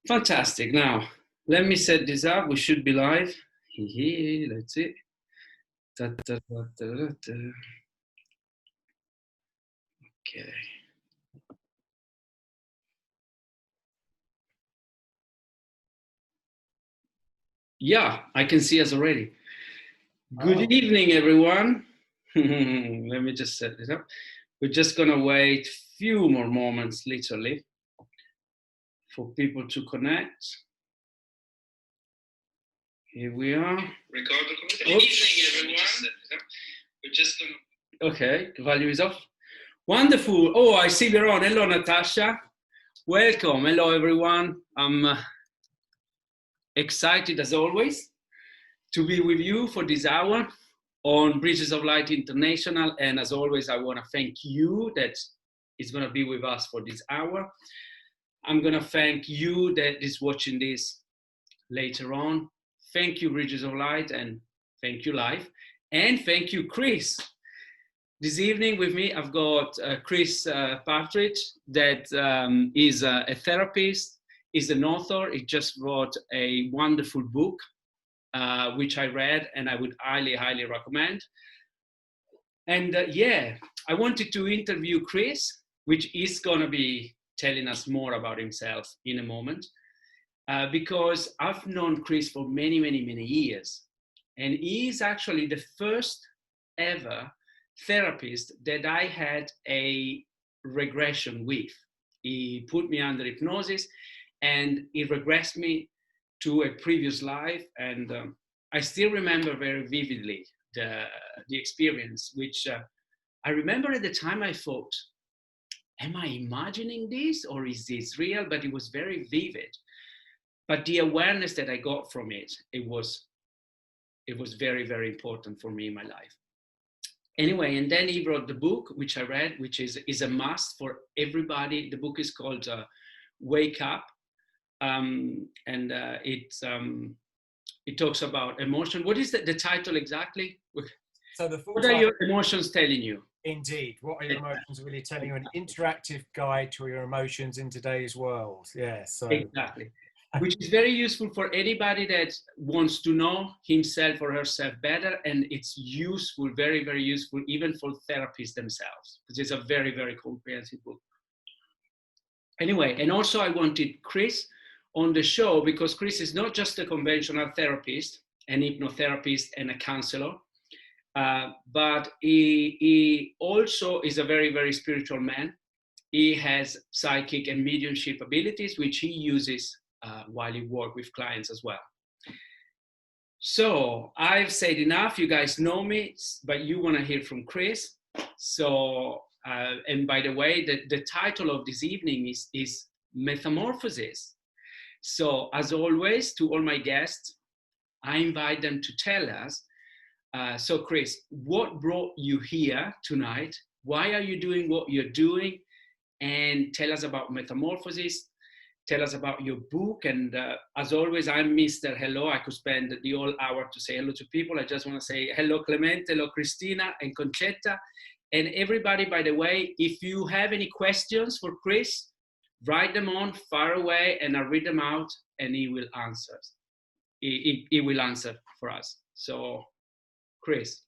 Fantastic. Now, let me set this up. We should be live. Let's see. Okay. Yeah, I can see us already. Good evening, everyone. Let me just set this up. We're just going to wait a few more moments, literally, for people to connect. Here we are. Record the Good evening, everyone. We're just going to... Okay, the volume is off. Wonderful. Oh, I see we're on. Hello, Natasha. Welcome. Hello, everyone. I'm excited, as always, to be with you for this hour on Bridges of Light International. And as always, I want to thank you that is going to be with us for this hour. I'm going to thank you that is watching this later on. Thank you, Bridges of Light, and thank you, Life. And thank you, Chris. This evening with me, I've got Chris Partridge, that is a therapist, is an author. He just wrote a wonderful book, which I read, and I would highly, highly recommend. And yeah, I wanted to interview Chris, which is going to be telling us more about himself in a moment, because I've known Chris for many, many, many years. And he is actually the first ever therapist that I had a regression with. He put me under hypnosis and he regressed me to a previous life. And I still remember very vividly the experience, which I remember at the time I thought, am I imagining this or is this real? But it was very vivid. But the awareness that I got from it, it was very, very important for me in my life. Anyway, and then he wrote the book, which I read, which is a must for everybody. The book is called Wake Up. It talks about emotion. What is the title exactly? So the full what are your emotions telling you? Indeed. What are your emotions really telling you? An interactive guide to your emotions in today's world. Yeah, so. Exactly. Which is very useful for anybody that wants to know himself or herself better. And it's useful, very, very useful, even for therapists themselves, because it's a very, very comprehensive book. Anyway, and also I wanted Chris on the show because Chris is not just a conventional therapist, an hypnotherapist and a counselor, but he also is a very, very spiritual man. He has psychic and mediumship abilities, which he uses while he works with clients as well. So I've said enough. You guys know me, but you want to hear from Chris. So, and by the way, the title of this evening is Metamorphosis. So as always, to all my guests, I invite them to tell us, so Chris, what brought you here tonight? Why are you doing what you're doing? And tell us about Metamorphosis. Tell us about your book. And as always, I'm Mr. Hello. I could spend the whole hour to say hello to people. I just want to say hello, Clemente, hello, Cristina, and Concetta. And everybody, by the way, if you have any questions for Chris, write them on far away and I'll read them out and he will answer. He will answer for us. So, Chris.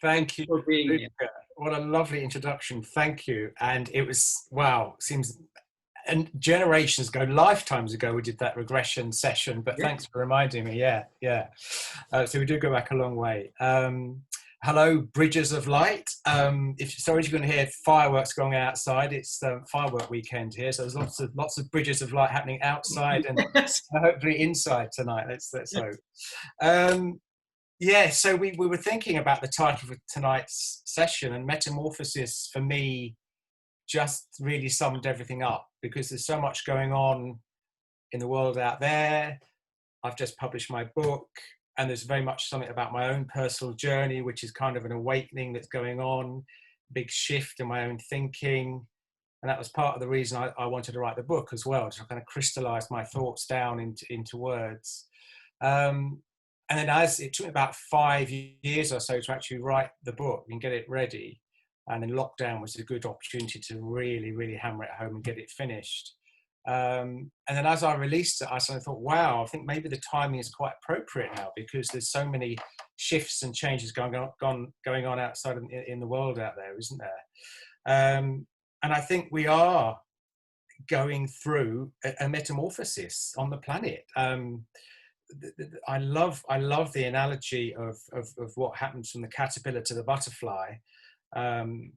Thank you for being here. What a lovely introduction. Thank you. And it was, wow, seems... And generations ago, lifetimes ago, we did that regression session, but thanks for reminding me. Yeah. So we do go back a long way. Hello, Bridges of Light. If you're going to hear fireworks going outside, it's firework weekend here. So there's lots of Bridges of Light happening outside and hopefully inside tonight. Let's hope. Yeah, so we were thinking about the title of tonight's session, and Metamorphosis for me just really summed everything up because there's so much going on in the world out there. I've just published my book and there's very much something about my own personal journey, which is kind of an awakening that's going on, big shift in my own thinking. And that was part of the reason I wanted to write the book as well, to kind of crystallize my thoughts down into words. And then as it took me about 5 years or so to actually write the book and get it ready. And then lockdown was a good opportunity to really, really hammer it home and get it finished. And then as I released it, I sort of thought, wow, I think maybe the timing is quite appropriate now, because there's so many shifts and changes going on outside in the world out there, isn't there? And I think we are going through a metamorphosis on the planet. I love the analogy of what happens from the caterpillar to the butterfly. You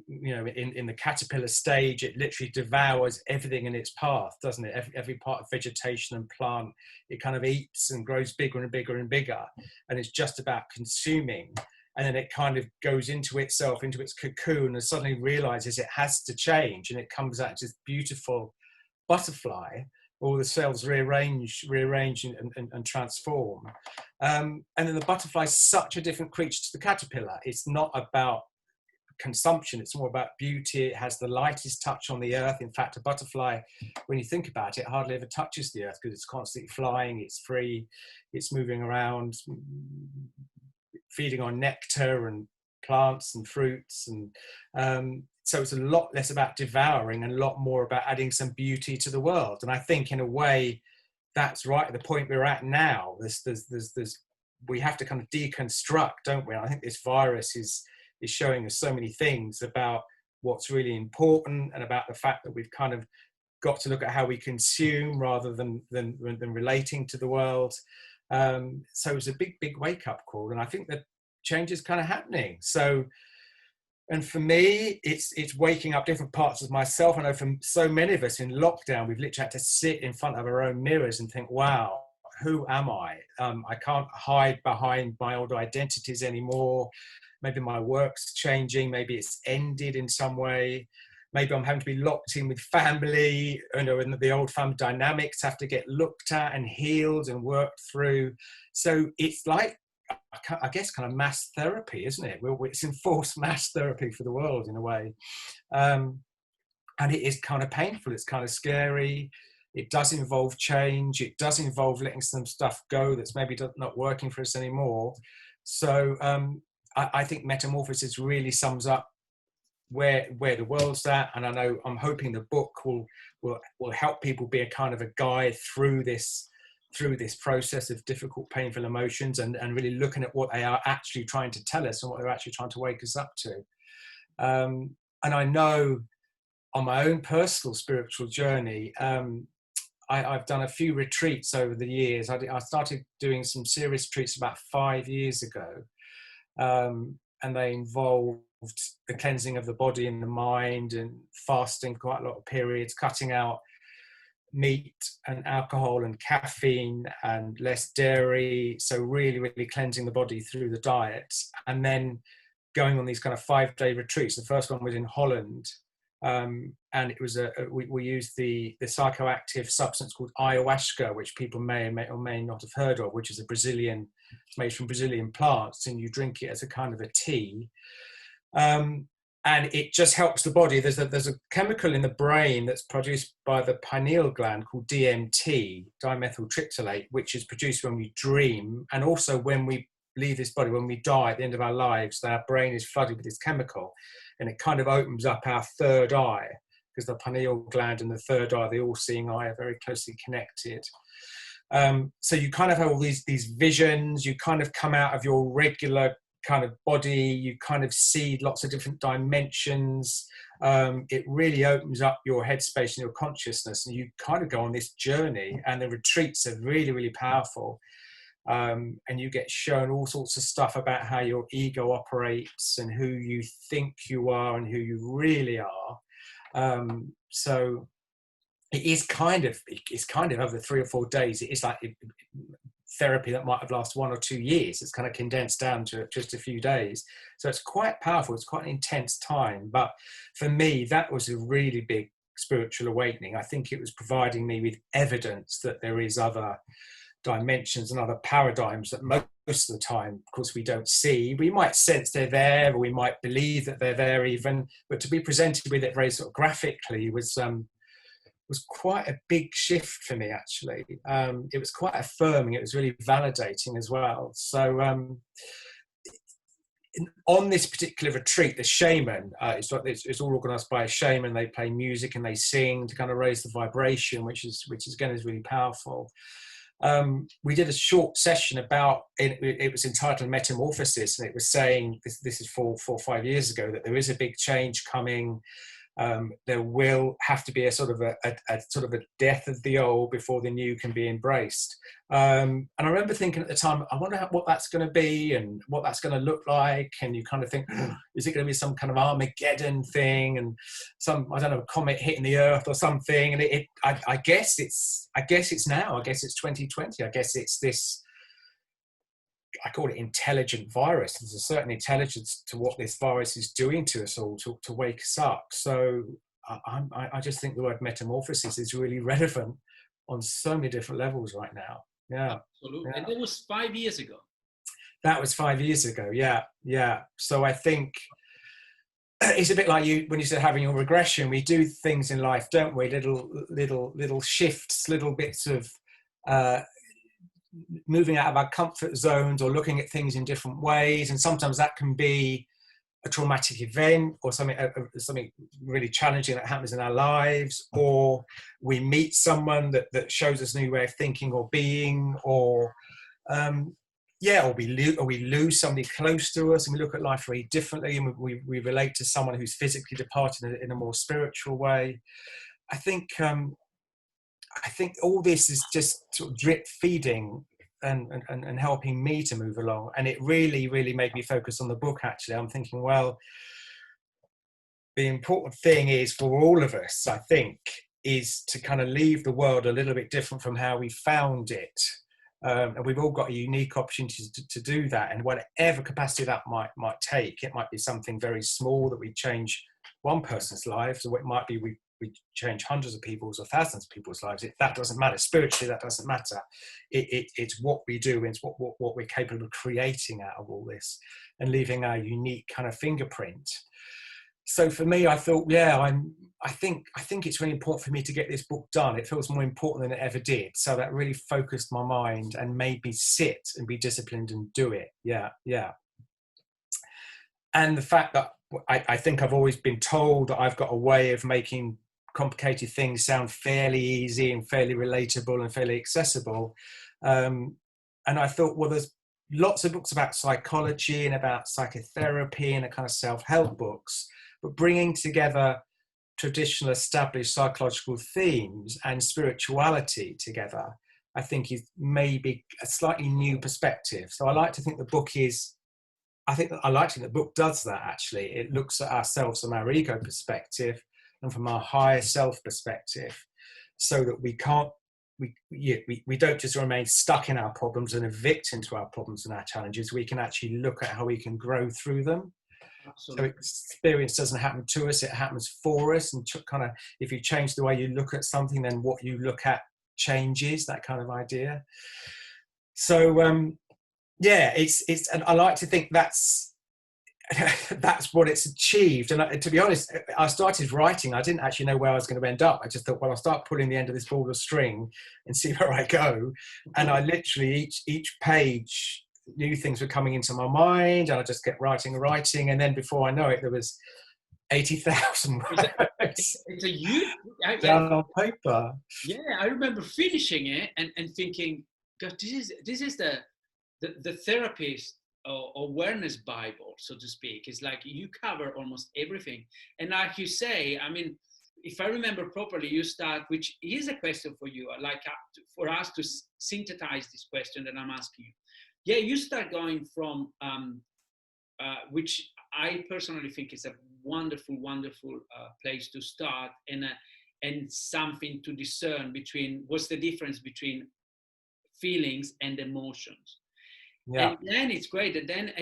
know, in the caterpillar stage, it literally devours everything in its path, doesn't it? Every part of vegetation and plant, it kind of eats and grows bigger and bigger and bigger, and it's just about consuming. And then it kind of goes into itself, into its cocoon, and suddenly realizes it has to change, and it comes out this beautiful butterfly. All the cells rearrange and transform. And then the butterfly is such a different creature to the caterpillar. It's not about consumption, it's more about beauty. It has the lightest touch on the earth. In fact, a butterfly, when you think about it, hardly ever touches the earth, because it's constantly flying, it's free, it's moving around, feeding on nectar and plants and fruits. And so it's a lot less about devouring and a lot more about adding some beauty to the world. And I think in a way that's right at the point we're at now. We have to kind of deconstruct, don't we? And I think this virus is showing us so many things about what's really important, and about the fact that we've kind of got to look at how we consume rather than relating to the world. So it's a big wake up call, and I think that change is kind of happening. So, and for me, it's waking up different parts of myself. I know for so many of us in lockdown, we've literally had to sit in front of our own mirrors and think, wow, who am I? I can't hide behind my old identities anymore. Maybe my work's changing. Maybe it's ended in some way. Maybe I'm having to be locked in with family, you know, and the old family dynamics have to get looked at and healed and worked through. So it's like, I guess, kind of mass therapy, isn't it? It's enforced mass therapy for the world in a way. And it is kind of painful. It's kind of scary. It does involve change. It does involve letting some stuff go that's maybe not working for us anymore. So I think Metamorphosis really sums up where the world's at, and I know I'm hoping the book will help people be a kind of a guide through this process of difficult, painful emotions, and really looking at what they are actually trying to tell us and what they're actually trying to wake us up to. And I know on my own personal spiritual journey, I've done a few retreats over the years. I started doing some serious retreats about 5 years ago. And they involved the cleansing of the body and the mind, and fasting quite a lot of periods, cutting out meat and alcohol and caffeine and less dairy. So really cleansing the body through the diet, and then going on these kind of 5-day retreats. The first one was in Holland. And it was we used the psychoactive substance called Ayahuasca, which people may or may not have heard of, which is it's made from Brazilian plants, and you drink it as a kind of a tea. And it just helps the body. There's a chemical in the brain that's produced by the pineal gland called DMT, dimethyltryptamate, which is produced when we dream, and also when we leave this body, when we die at the end of our lives. Our brain is flooded with this chemical, and it kind of opens up our third eye, because the pineal gland and the third eye, the all-seeing eye, are very closely connected. So you kind of have all these visions. You kind of come out of your regular kind of body. You kind of see lots of different dimensions. It really opens up your headspace and your consciousness, and you kind of go on this journey. And the retreats are really powerful. And you get shown all sorts of stuff about how your ego operates and who you think you are and who you really are. So it's kind of over 3 or 4 days. It's like therapy that might have lasted 1 or 2 years. It's kind of condensed down to just a few days. So it's quite powerful. It's quite an intense time. But for me, that was a really big spiritual awakening. I think it was providing me with evidence that there is other dimensions and other paradigms that most of the time, of course, we don't see. We might sense they're there, or we might believe that they're there even, but to be presented with it very sort of graphically was quite a big shift for me, actually. It was quite affirming. It was really validating as well. So on this particular retreat, the shaman, it's all organised by a shaman. They play music and they sing to kind of raise the vibration, which is again is really powerful. We did a short session about it was entitled Metamorphosis, and it was saying this is 4 or 5 years ago, that there is a big change coming. There will have to be a sort of a death of the old before the new can be embraced. And I remember thinking at the time, I wonder what that's going to be and what that's going to look like. And you kind of think, is it going to be some kind of Armageddon thing and some, I don't know, comet hitting the Earth or something? And I guess it's now. I guess it's 2020. I guess it's this. I call it intelligent virus. There's a certain intelligence to what this virus is doing to us all to wake us up. So I just think the word metamorphosis is really relevant on so many different levels right now. Yeah. Absolutely. Yeah. And that was 5 years ago. That was 5 years ago. Yeah. Yeah. So I think it's a bit like you, when you said having your regression, we do things in life, don't we? Little shifts, little bits of, moving out of our comfort zones or looking at things in different ways, and sometimes that can be a traumatic event or something really challenging that happens in our lives, or we meet someone that shows us a new way of thinking or being, or we lose somebody close to us and we look at life very differently, and we relate to someone who's physically departed in a more spiritual way. I think all this is just sort of drip feeding and helping me to move along. And it really, really made me focus on the book, actually. I'm thinking, well, the important thing is for all of us, I think, is to kind of leave the world a little bit different from how we found it. And we've all got a unique opportunity to do that. And whatever capacity that might take, it might be something very small that we change one person's lives, or it might be we change hundreds of people's or thousands of people's lives. That doesn't matter. Spiritually, that doesn't matter. It's what we do, it's what we're capable of creating out of all this and leaving our unique kind of fingerprint. So for me, I thought, I think it's really important for me to get this book done. It feels more important than it ever did. So that really focused my mind and made me sit and be disciplined and do it. Yeah. And the fact that I think I've always been told that I've got a way of making complicated things sound fairly easy and fairly relatable and fairly accessible. And I thought, well, there's lots of books about psychology and about psychotherapy and a kind of self-help books, but bringing together traditional established psychological themes and spirituality together, I think is maybe a slightly new perspective. So I like to think the book does that, actually. It looks at ourselves from our ego perspective and from our higher self perspective, so that we don't just remain stuck in our problems and a victim to our problems and our challenges. We can actually look at how we can grow through them. Absolutely. So experience doesn't happen to us, it happens for us. And kind of, if you change the way you look at something, then what you look at changes, that kind of idea. So, and I like to think that's what it's achieved. And to be honest, I started writing, I didn't actually know where I was going to end up. I just thought, well, I'll start pulling the end of this ball of string and see where I go. And I literally, each page, new things were coming into my mind, and I just kept writing. And then before I know it, there was 80,000 words. It's a huge down on paper. Yeah, I remember finishing it and thinking, God, this is the therapist awareness Bible, so to speak. It's like you cover almost everything. And like you say, I mean, if I remember properly, you start, which is a question for you, like for us to synthesize this question that I'm asking you. Yeah, you start going from, which I personally think is a wonderful place to start, and something to discern between what's the difference between feelings and emotions. Yeah. And then it's great. And then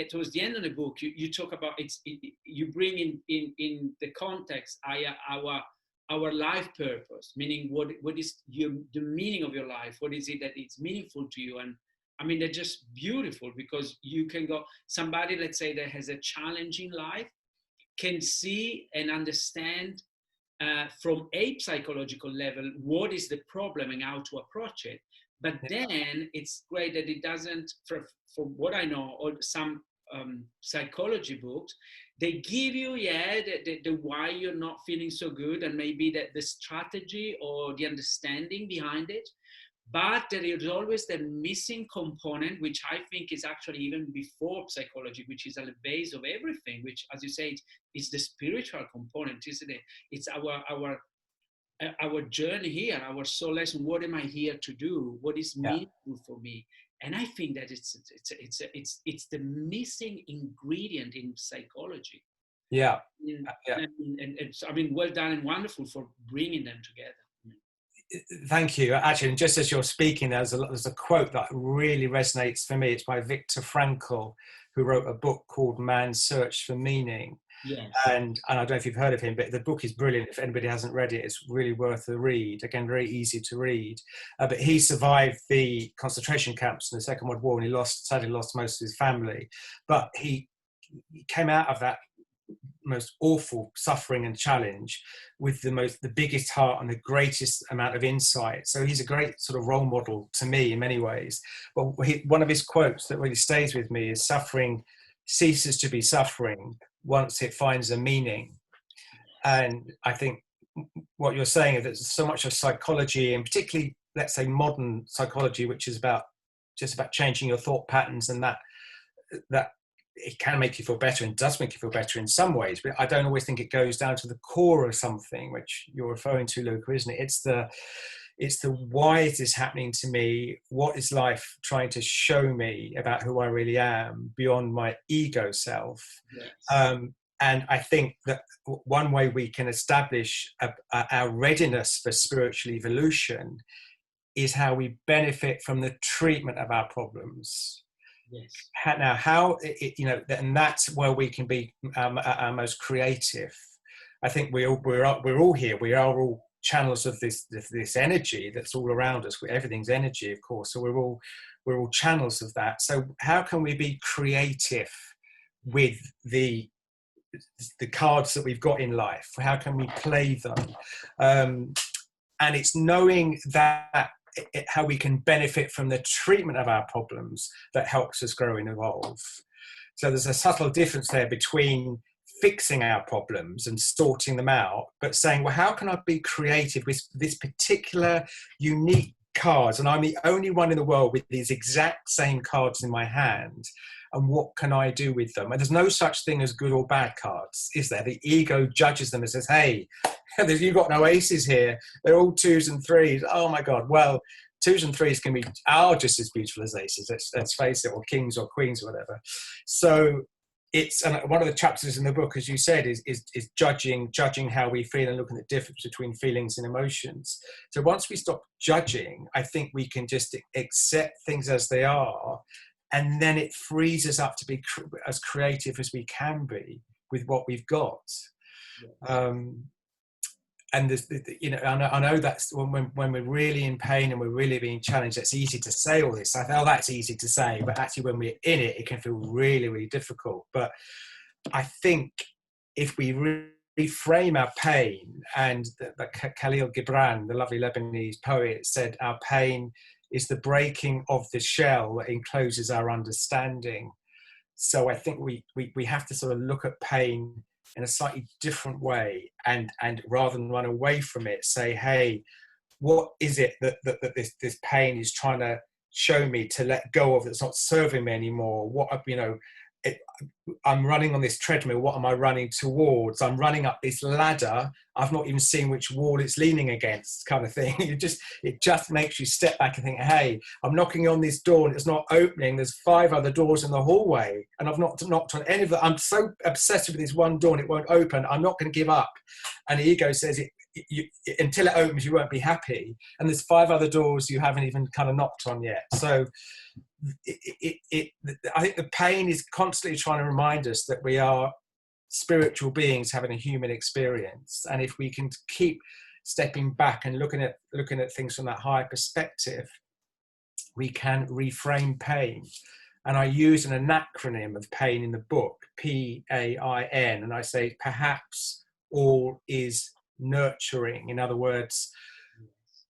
towards the end of the book, you talk about you bring in the context our life purpose, meaning what is the meaning of your life? What is it that it's meaningful to you? And I mean, they're just beautiful, because you can go, somebody, let's say, that has a challenging life can see and understand from a psychological level what is the problem and how to approach it. But then it's great that it doesn't, from what I know, or some psychology books, they give you, the why you're not feeling so good, and maybe the strategy or the understanding behind it. But there is always the missing component, which I think is actually even before psychology, which is at the base of everything, which, as you say, is the spiritual component, isn't it? It's our journey here, our soul lesson. What am I here to do? What is meaningful for me? And I think that it's the missing ingredient in psychology. Yeah. And it's, I mean, well done and wonderful for bringing them together. Thank you. Actually, and just as you're speaking, there's a quote that really resonates for me. It's by Viktor Frankl, who wrote a book called Man's Search for Meaning. Yes. And I don't know if you've heard of him, but the book is brilliant. If anybody hasn't read it, it's really worth a read. Again, very easy to read. But he survived the concentration camps in the Second World War, and he sadly lost most of his family. But he came out of that most awful suffering and challenge with the biggest heart and the greatest amount of insight. So he's a great sort of role model to me in many ways. But one of his quotes that really stays with me is, "Suffering ceases to be suffering once it finds a meaning." And I think what you're saying is that so much of psychology, and particularly, let's say, modern psychology, which is just about changing your thought patterns, and that it can make you feel better and does make you feel better in some ways, but I don't always think it goes down to the core of something, which you're referring to, Luca, isn't it? It's the why is this happening to me? What is life trying to show me about who I really am beyond my ego self? Yes. And I think that one way we can establish our readiness for spiritual evolution is how we benefit from the treatment of our problems. Yes. Now, and that's where we can be our most creative. I think we're all here. We are all channels of this energy that's all around us. Everything's energy, of course. So we're all channels of that. So how can we be creative with the cards that we've got in life? How can we play them? And it's knowing that. How we can benefit from the treatment of our problems that helps us grow and evolve. So there's a subtle difference there between fixing our problems and sorting them out, but saying, well, how can I be creative with this particular unique cards? And I'm the only one in the world with these exact same cards in my hand. And what can I do with them? And there's no such thing as good or bad cards, is there? The ego judges them and says, hey, you've got no aces here. They're all 2s and 3s. Oh my God. Well, 2s and 3s are just as beautiful as aces. Let's face it, or kings or queens or whatever. So and one of the chapters in the book, as you said, is judging how we feel and looking at the difference between feelings and emotions. So once we stop judging, I think we can just accept things as they are. And then it frees us up to be as creative as we can be with what we've got. Yeah. And this, I know that's when we're really in pain and we're really being challenged, it's easy to say all this. I thought, that's easy to say, but actually when we're in it, it can feel really, really difficult. But I think if we reframe our pain, and the Khalil Gibran, the lovely Lebanese poet, said our pain is the breaking of the shell that encloses our understanding. So I think we have to sort of look at pain in a slightly different way, and rather than run away from it, say, hey, what is it that this pain is trying to show me to let go of, that's not serving me anymore? I'm running on this treadmill. What am I running towards? I'm running up this ladder. I've not even seen which wall it's leaning against, kind of thing. It just makes you step back and think, hey, I'm knocking on this door and it's not opening. There's 5 other doors in the hallway and I've not knocked on any of them. I'm so obsessed with this one door and it won't open. I'm not going to give up. And the ego says, until it opens, you won't be happy. And there's 5 other doors you haven't even kind of knocked on yet. So I think the pain is constantly trying to remind us that we are spiritual beings having a human experience, and if we can keep stepping back and looking at things from that higher perspective, we can reframe pain. And I use an acronym of pain in the book, PAIN, and I say perhaps all is nurturing. In other words,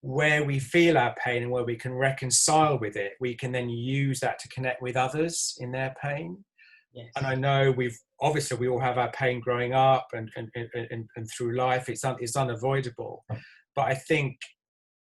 where we feel our pain and where we can reconcile with it, we can then use that to connect with others in their pain. Yes. And I know we all have our pain growing up and through life. It's unavoidable. But I think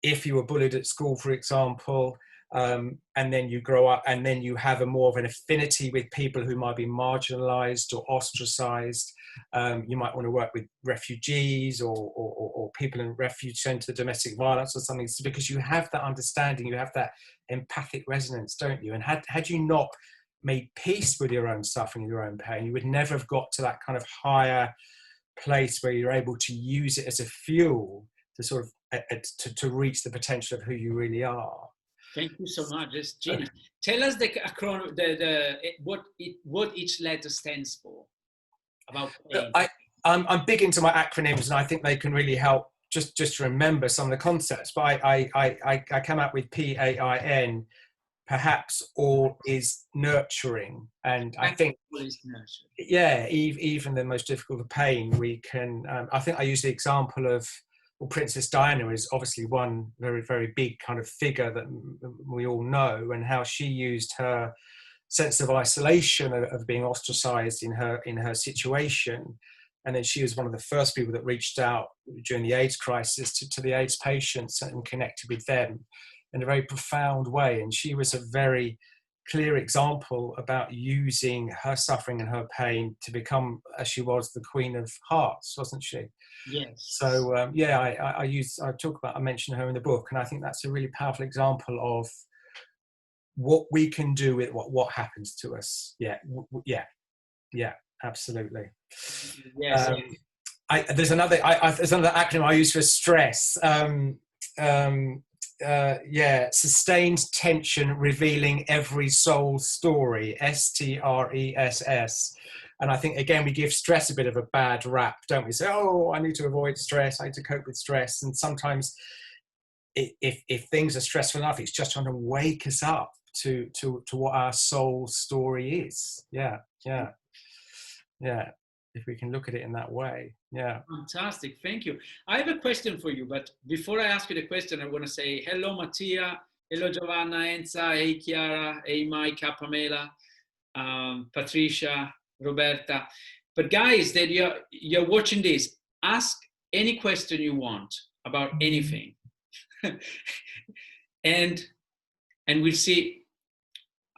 if you were bullied at school, for example, and then you grow up and then you have a more of an affinity with people who might be marginalized or ostracized. You might want to work with refugees or people in refuge centre, domestic violence or something, so because you have that understanding, you have that empathic resonance, don't you? And had you not made peace with your own suffering, your own pain, you would never have got to that kind of higher place where you're able to use it as a fuel to sort of to reach the potential of who you really are. Thank you so much. That's genius. Tell us the what each letter stands for. About pain. I'm big into my acronyms, and I think they can really help just to remember some of the concepts. But I came up with PAIN. Perhaps all is nurturing, and I think even the most difficult of pain, we can. I think I use the example of. Well, Princess Diana is obviously one very, very big kind of figure that we all know, and how she used her sense of isolation, of being ostracized in her situation. And then she was one of the first people that reached out during the AIDS crisis to the AIDS patients and connected with them in a very profound way. And she was a very clear example about using her suffering and her pain to become, as she was, the Queen of Hearts, wasn't she? Yes. So I mention her in the book, and I think that's a really powerful example of what we can do with what happens to us. Yeah, absolutely. Yes. There's another acronym I use for stress. Sustained tension revealing every soul story, STRESS. And I think, again, we give stress a bit of a bad rap, don't we? Say, oh, I need to avoid stress, I need to cope with stress. And sometimes if things are stressful enough, it's just trying to wake us up to what our soul story is. Yeah. If we can look at it in that way. Yeah. Fantastic. Thank you. I have a question for you, but before I ask you the question, I want to say hello, Mattia. Hello, Giovanna, Enza. Hey, Chiara. Hey, Maika, Pamela, Patricia, Roberta. But guys, that you're watching this, ask any question you want about anything. and we'll see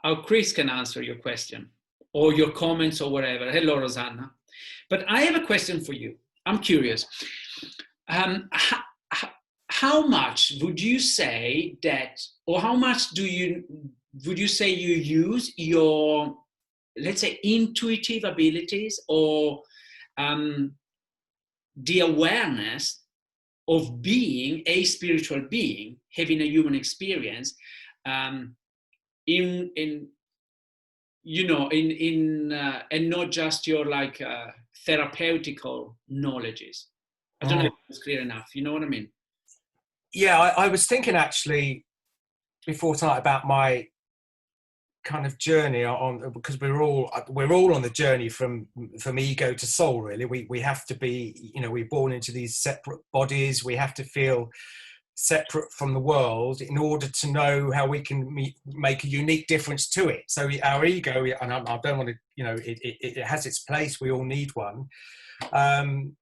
how Chris can answer your question or your comments or whatever. Hello, Rosanna. But I have a question for you. I'm curious. How much would you say that, or how much would you say you use your, let's say, intuitive abilities or the awareness of being a spiritual being, having a human experience, and not just your therapeutical knowledges. I don't know if it's clear enough. You know what I mean? Yeah, I was thinking actually before tonight about my kind of journey on, because we're all on the journey from ego to soul. Really, we have to be, we're born into these separate bodies. We have to feel separate from the world in order to know how we can make a unique difference to it. So our ego, and I don't want to, it has its place. We all need one. And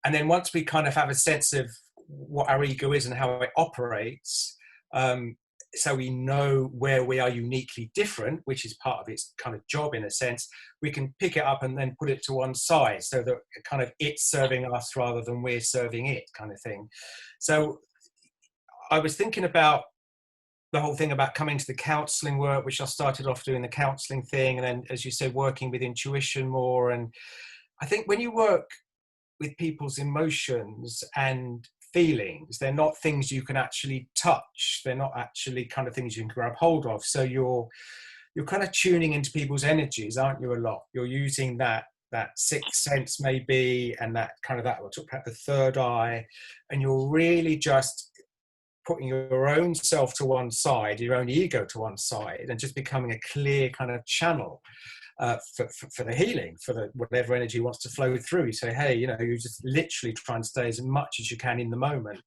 then once we kind of have a sense of what our ego is and how it operates, so we know where we are uniquely different, which is part of its kind of job in a sense, we can pick it up and then put it to one side so that kind of it's serving us rather than we're serving it, kind of thing. So I was thinking about the whole thing about coming to the counseling work, which I started off doing the counseling thing. And then, as you said, working with intuition more. And I think when you work with people's emotions and feelings, they're not things you can actually touch. They're not actually kind of things you can grab hold of. So you're kind of tuning into people's energies, aren't you, a lot? You're using that sixth sense maybe, and that kind of we'll talk about the third eye, and you're really just putting your own self to one side, your own ego to one side, and just becoming a clear kind of channel for the healing, for the whatever energy wants to flow through. You say, hey, you just literally try and stay as much as you can in the moment.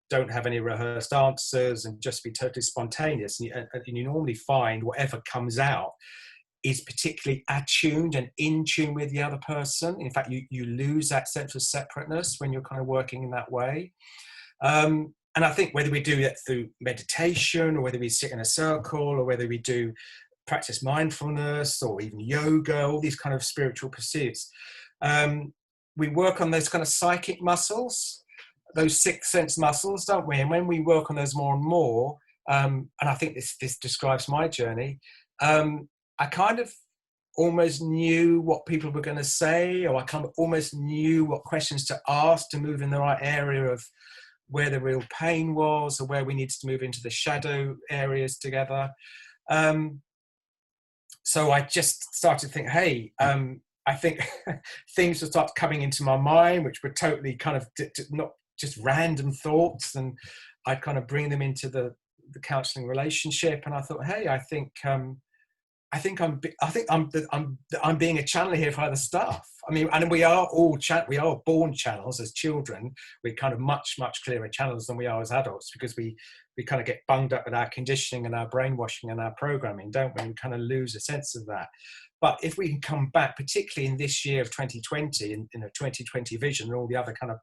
Don't have any rehearsed answers and just be totally spontaneous. And you normally find whatever comes out is particularly attuned and in tune with the other person. In fact, you lose that sense of separateness when you're kind of working in that way. And I think whether we do it through meditation, or whether we sit in a circle, or whether we do practice mindfulness, or even yoga, all these kind of spiritual pursuits, we work on those kind of psychic muscles, those sixth sense muscles, don't we? And when we work on those more and more, and I think this describes my journey, I kind of almost knew what people were going to say, or I kind of almost knew what questions to ask to move in the right area of where the real pain was, or where we needed to move into the shadow areas together. So I just started to think, hey, I think things would start coming into my mind, which were totally kind of not just random thoughts, and I'd kind of bring them into the counselling relationship. And I thought, hey, I think I'm being a channeler here for other stuff. I mean, and we are all we are born channels as children. We're kind of much clearer channels than we are as adults, because we kind of get bunged up with our conditioning and our brainwashing and our programming, don't we? We kind of lose a sense of that. But if we can come back, particularly in this year of 2020, in a 2020 vision and all the other kind of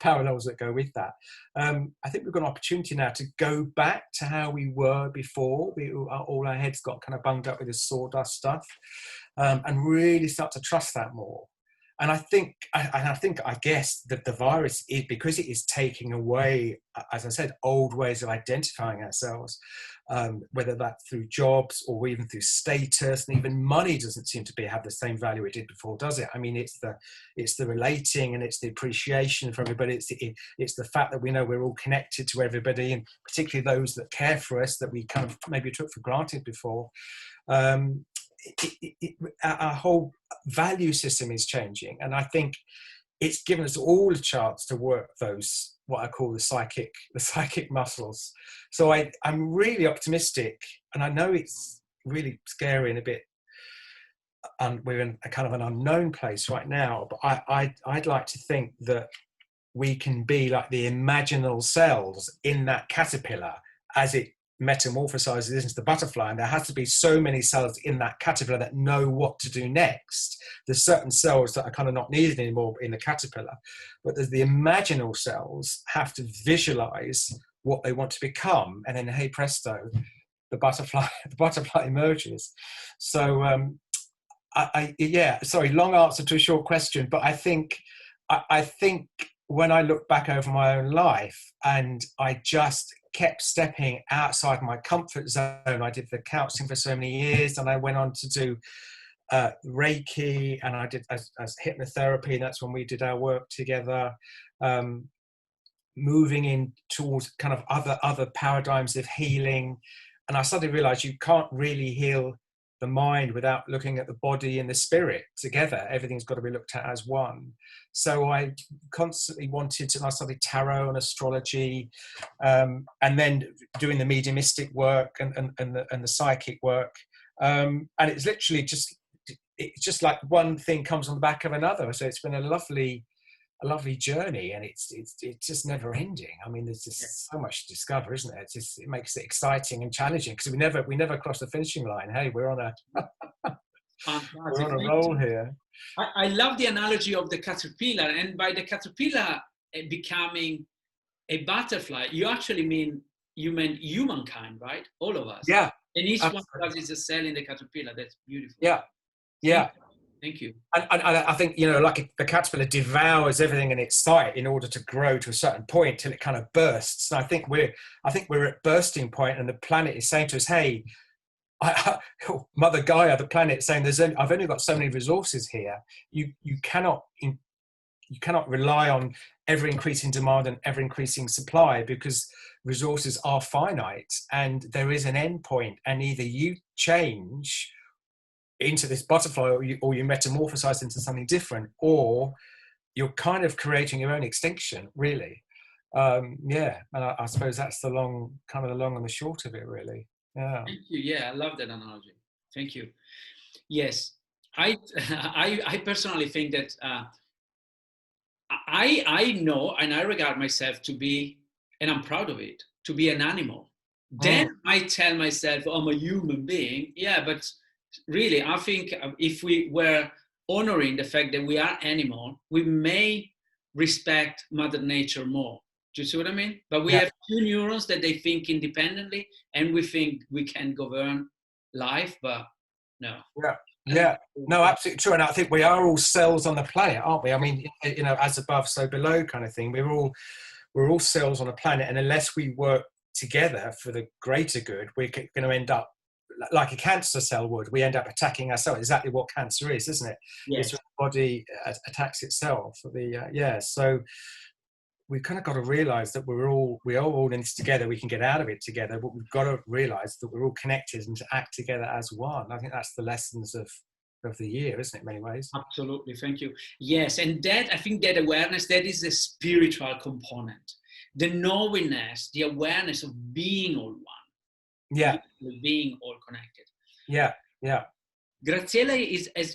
parallels that go with that, I think we've got an opportunity now to go back to how we were before. All our heads got kind of bunged up with this sawdust stuff, and really start to trust that more. And I guess that the virus is, because it is taking away, as I said, old ways of identifying ourselves, whether that's through jobs or even through status, and even money doesn't seem to have the same value it did before, does it? I mean, it's the relating, and it's the appreciation for everybody. It's the fact that we know we're all connected to everybody, and particularly those that care for us, that we kind of maybe took for granted before. Our whole value system is changing, and I think it's given us all a chance to work those, what I call the psychic muscles. So I'm really optimistic, and I know it's really scary and a bit, we're in a kind of an unknown place right now, but I'd like to think that we can be like the imaginal cells in that caterpillar as it metamorphosizes into the butterfly, and there has to be so many cells in that caterpillar that know what to do next. There's certain cells that are kind of not needed anymore in the caterpillar, but there's the imaginal cells have to visualize what they want to become, and then hey presto, the butterfly emerges. So sorry, long answer to a short question, but I think when I look back over my own life, and I just kept stepping outside my comfort zone. I did the counseling for so many years, and I went on to do Reiki, and I did as hypnotherapy, and that's when we did our work together, moving in towards kind of other paradigms of healing. And I suddenly realized you can't really heal the mind without looking at the body and the spirit together. Everything's got to be looked at as one. So I constantly wanted to, and I studied tarot and astrology, and then doing the mediumistic work and the psychic work. And it's literally it's just like one thing comes on the back of another. So it's been a lovely journey, and it's just never ending. I mean, there's just so much to discover, isn't there? It makes it exciting and challenging, because we never cross the finishing line. Hey, we're on a roll here. I love the analogy of the caterpillar, and by the caterpillar becoming a butterfly, you actually meant humankind, right? All of us. Yeah. And each one of us is a cell in the caterpillar. That's beautiful. Yeah. Thank you. And I think, like the caterpillar devours everything in its sight in order to grow to a certain point till it kind of bursts. And I think we're at bursting point, and the planet is saying to us, hey, Mother Gaia, the planet, saying I've only got so many resources here. You cannot rely on ever increasing demand and ever increasing supply, because resources are finite and there is an end point, and either you change into this butterfly, or you metamorphosize into something different, or you're kind of creating your own extinction, really. And I suppose that's the long and the short of it, really. Yeah. Thank you. Yeah, I love that analogy. Thank you. Yes, I personally think that I know, and I regard myself to be, and I'm proud of it, to be an animal. Then I tell myself, I'm a human being. Yeah, but really, I think if we were honoring the fact that we are animal, we may respect Mother Nature more. Do you see what I mean? But we have two neurons that they think independently, and we think we can govern life, but no. Yeah, no, absolutely true. And I think we are all cells on the planet, aren't we? I mean, you know, as above, so below kind of thing. We're all cells on a planet, and unless we work together for the greater good, we're going to end up like a cancer cell would. We end up attacking ourselves. Exactly what cancer is, isn't it? Yes. It's when the body attacks itself. So we've kind of got to realize that we are all in this together. We can get out of it together, but we've got to realize that we're all connected and to act together as one. I think that's the lessons of the year, isn't it, in many ways? Absolutely, thank you. Yes, and that, I think that awareness, that is a spiritual component. The knowingness, the awareness of being all one. Yeah. Being all connected. Yeah. Graziella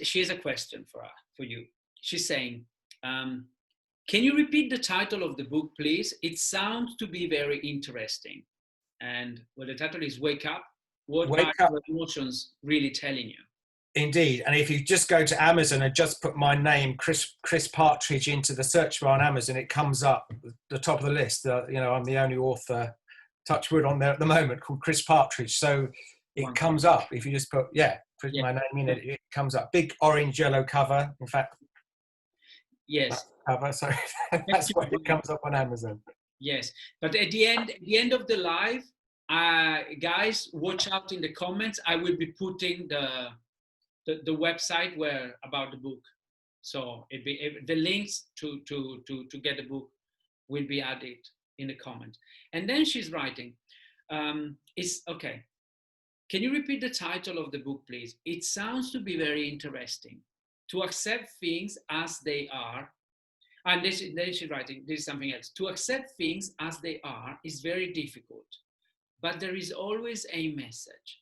she has a question for you. She's saying, can you repeat the title of the book, please? It sounds to be very interesting. And the title is Wake Up. What are your emotions really telling you? Indeed. And if you just go to Amazon and just put my name, Chris Partridge, into the search bar on Amazon, it comes up the top of the list. I'm the only author, touch wood, on there at the moment, called Chris Partridge. So it comes up. If you just put my name in it, it comes up. Big orange yellow cover. In fact, yes. Cover. So that's why it comes up on Amazon. Yes, but at the end of the live, guys, watch out in the comments. I will be putting the website about the book. So the links to get the book will be added in the comment. And then she's writing, it's okay. Can you repeat the title of the book, please? It sounds to be very interesting. To accept things as they are. And then she's writing, this is something else. To accept things as they are is very difficult, but there is always a message.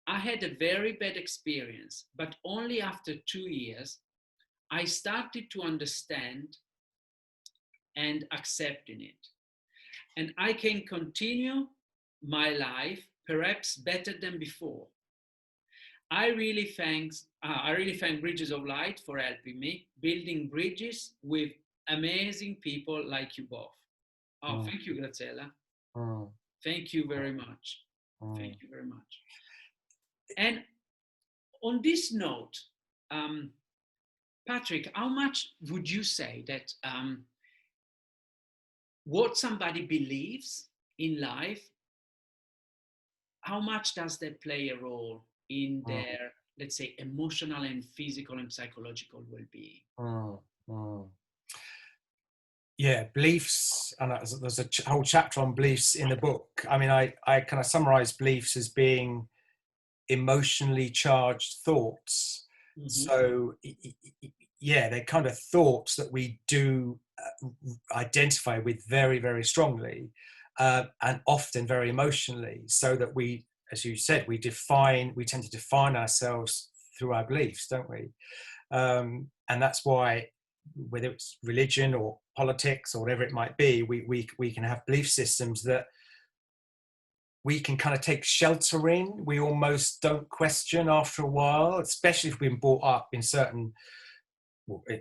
I had a very bad experience, but only after 2 years, I started to understand and accepting it. And I can continue my life perhaps better than before. I really thank Bridges of Light for helping me, building bridges with amazing people like you both. Thank you, Graziella. Thank you very much. Thank you very much. And on this note, Patrick, how much would you say that what somebody believes in life, how much does that play a role in their, let's say, emotional and physical and psychological well-being? Yeah, beliefs, and there's a whole chapter on beliefs in the book. I mean, I kind of summarize beliefs as being emotionally charged thoughts. Mm-hmm. So they're kind of thoughts that we do identify with very, very strongly, and often very emotionally, so that we, as you said, we tend to define ourselves through our beliefs, don't we? And that's why, whether it's religion or politics or whatever it might be, we can have belief systems that we can kind of take shelter in. We almost don't question after a while, especially if we've been brought up in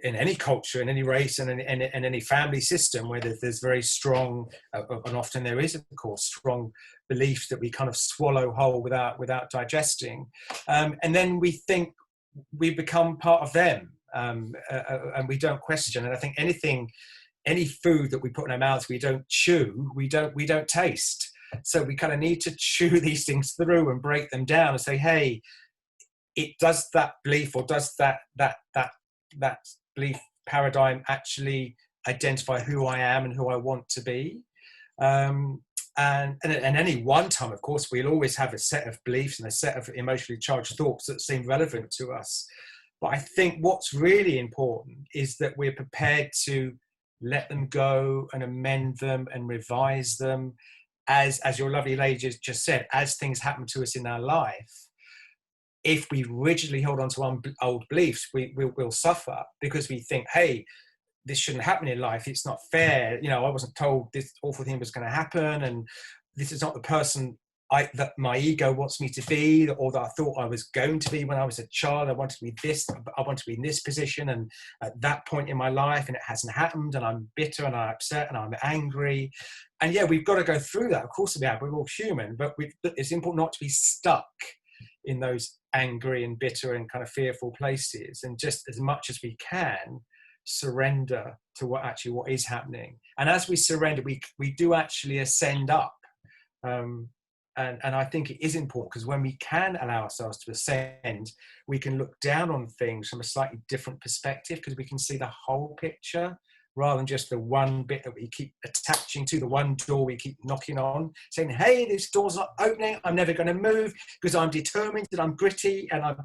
in any culture, in any race, and in any family system where there's very strong, and often there is, of course, strong beliefs that we kind of swallow whole without digesting. And then we think we become part of them, and we don't question. And I think any food that we put in our mouths, we don't chew, we don't taste. So we kind of need to chew these things through and break them down and say, hey, does that belief, or does that belief paradigm actually identify who I am and who I want to be? And at any one time, of course, we'll always have a set of beliefs and a set of emotionally charged thoughts that seem relevant to us. But I think what's really important is that we're prepared to let them go and amend them and revise them, as your lovely lady just said, as things happen to us in our life. If we rigidly hold on to old beliefs, we'll suffer, because we think, hey, this shouldn't happen in life. It's not fair. I wasn't told this awful thing was going to happen, and this is not the person that my ego wants me to be, or that I thought I was going to be when I was a child. I wanted to be this, I want to be in this position, and at that point in my life, and it hasn't happened, and I'm bitter, and I'm upset, and I'm angry. And yeah, we've got to go through that. Of course we have, we're all human, but it's important not to be stuck in those angry and bitter and kind of fearful places, and just as much as we can surrender to what is happening. And as we surrender, we do actually ascend up. And I think it is important, because when we can allow ourselves to ascend, we can look down on things from a slightly different perspective, because we can see the whole picture rather than just the one bit that we keep attaching to, the one door we keep knocking on, saying, hey, this door's not opening, I'm never going to move because I'm determined and I'm gritty. And I'm,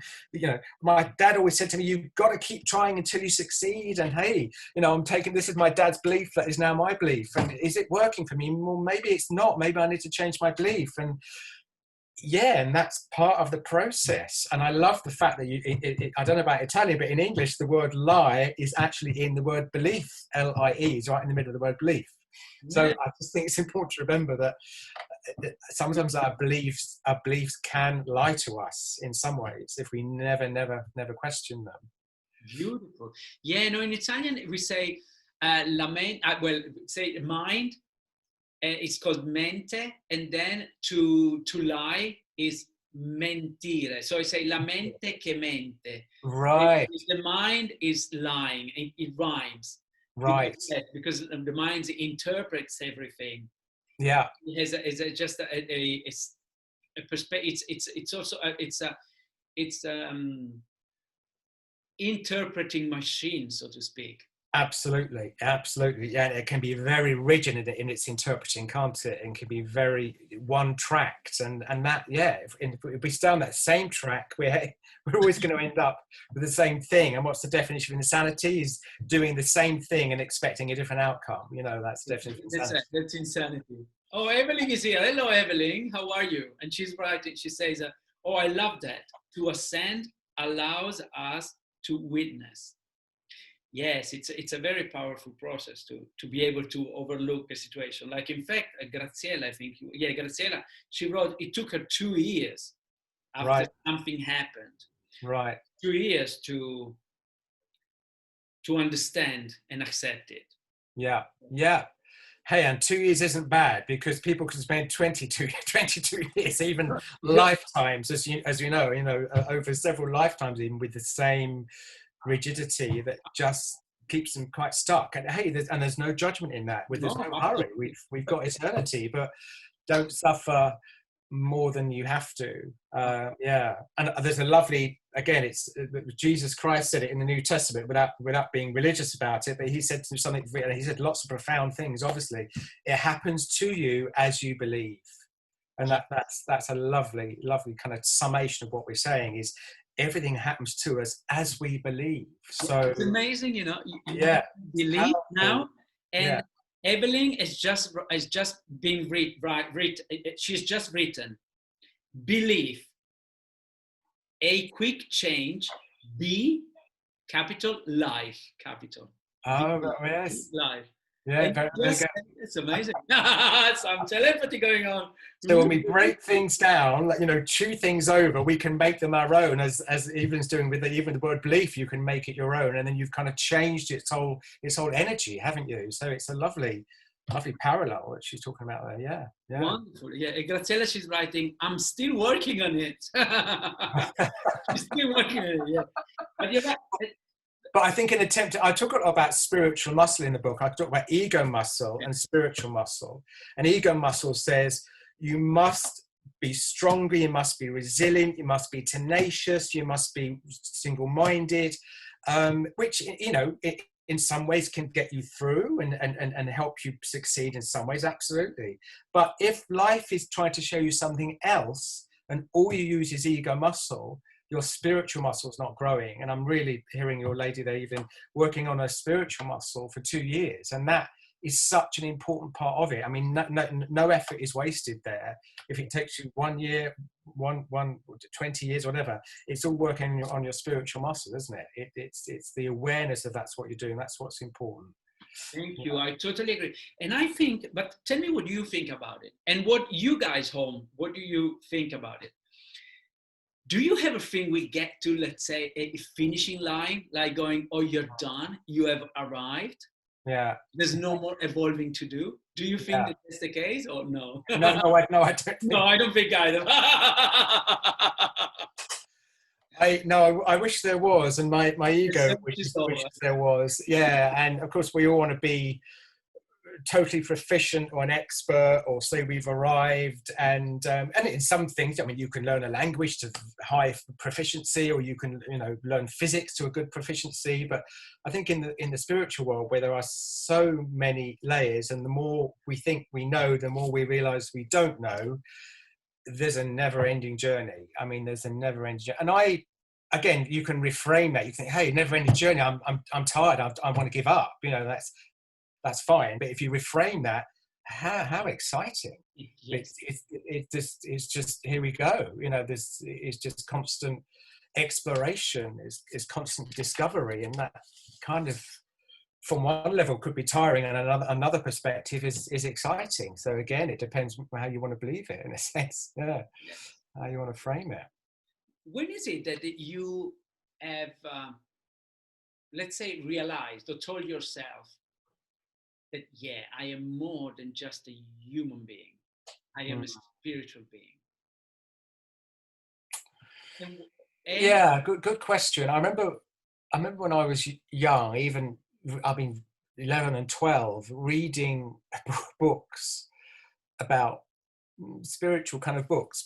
my dad always said to me, you've got to keep trying until you succeed. And hey, I'm taking, this is my dad's belief, that is now my belief. And is it working for me? Well, maybe it's not. Maybe I need to change my belief. And yeah, and that's part of the process. And I love the fact that I don't know about Italian, but in English, the word lie is actually in the word belief. L-I-E is right in the middle of the word belief. Yeah. So I just think it's important to remember that sometimes our beliefs can lie to us in some ways if we never question them. Beautiful. Yeah, in Italian we say say mind. It's called mente, and then to lie is mentire. So I say la mente che mente. Right. The mind is lying. It rhymes. Right. Because the mind interprets everything. Yeah. It's just a perspective. It's also it's interpreting machine, so to speak. Absolutely. Yeah, it can be very rigid in its interpreting, can't it? And can be very one-tracked, and that, yeah. If we stay on that same track, we're always going to end up with the same thing. And what's the definition of insanity? Is doing the same thing and expecting a different outcome. That's the definition of insanity. That's insanity. Oh, Evelyn is here. Hello, Evelyn. How are you? And she's writing. She says, "Oh, I love that. To ascend allows us to witness." Yes, it's a very powerful process to be able to overlook a situation. Like, in fact, Graziella, Graziella, she wrote, it took her 2 years after something happened. Right. 2 years to understand and accept it. Yeah. Hey, and 2 years isn't bad, because people can spend 22 years, even lifetimes, as you know, over several lifetimes, even with the same rigidity that just keeps them quite stuck. And hey, there's no judgment in that. There's no hurry. We've got eternity, but don't suffer more than you have to. Yeah. And there's a lovely, again, it's Jesus Christ said it in the New Testament without being religious about it, but he said something. He said lots of profound things. Obviously, it happens to you as you believe, and that's a lovely kind of summation of what we're saying is. Everything happens to us as we believe. So it's amazing, you believe now. And Evelyn has just been written. She's just written, belief, a quick change, B, capital, life, capital. Oh, yes. Life. Yeah, it's amazing. Some telepathy going on. So when we break things down, chew things over, we can make them our own. As Evelyn's doing with even the word belief, you can make it your own, and then you've kind of changed its whole energy, haven't you? So it's a lovely parallel that she's talking about there. Yeah. Wonderful. Yeah, Graziella, she's writing, I'm still working on it. She's still working on it. Yeah. But you're right. But I think I talk about spiritual muscle in the book. I talk about ego muscle and spiritual muscle. And ego muscle says you must be stronger, you must be resilient, you must be tenacious, you must be single-minded, which, in some ways can get you through and help you succeed in some ways, absolutely. But if life is trying to show you something else and all you use is ego muscle, your spiritual muscle is not growing. And I'm really hearing your lady there, you've been working on a spiritual muscle for 2 years. And that is such an important part of it. I mean, no effort is wasted there. If it takes you 1 year, 20 years, whatever, it's all working on your spiritual muscle, isn't it? It's the awareness of that's what you're doing. That's what's important. Thank you. I totally agree. And I think, but tell me what you think about it, and what you guys home, what do you think about it? Do you have a thing we get to, let's say, a finishing line, like going, oh, you're done, you have arrived? Yeah. There's no more evolving to do. Do you think that that's the case or no? No, I don't think. No, I don't think either. I wish there was, and my ego wishes there was. Yeah, and of course we all want to be totally proficient or an expert, or say we've arrived. And in some things, I mean, you can learn a language to high proficiency, or you can, learn physics to a good proficiency. But I think in the spiritual world, where there are so many layers, and the more we think we know, the more we realize we don't know. There's a never-ending journey. I mean, there's a never-ending journey. And again, you can reframe that. You think, hey, never-ending journey. I'm tired. I want to give up. That's fine. But if you reframe that, how exciting! Yes. It's just here we go. This is just constant exploration. Is constant discovery, and that kind of, from one level, could be tiring, and another perspective is exciting. So again, it depends how you want to believe it, in a sense. Yeah, how you want to frame it. When is it that you have, let's say, realized or told yourself that, yeah, I am more than just a human being. I am a spiritual being. Yeah, good question. I remember when I was young, even I mean 11 and 12, reading books about spiritual kind of books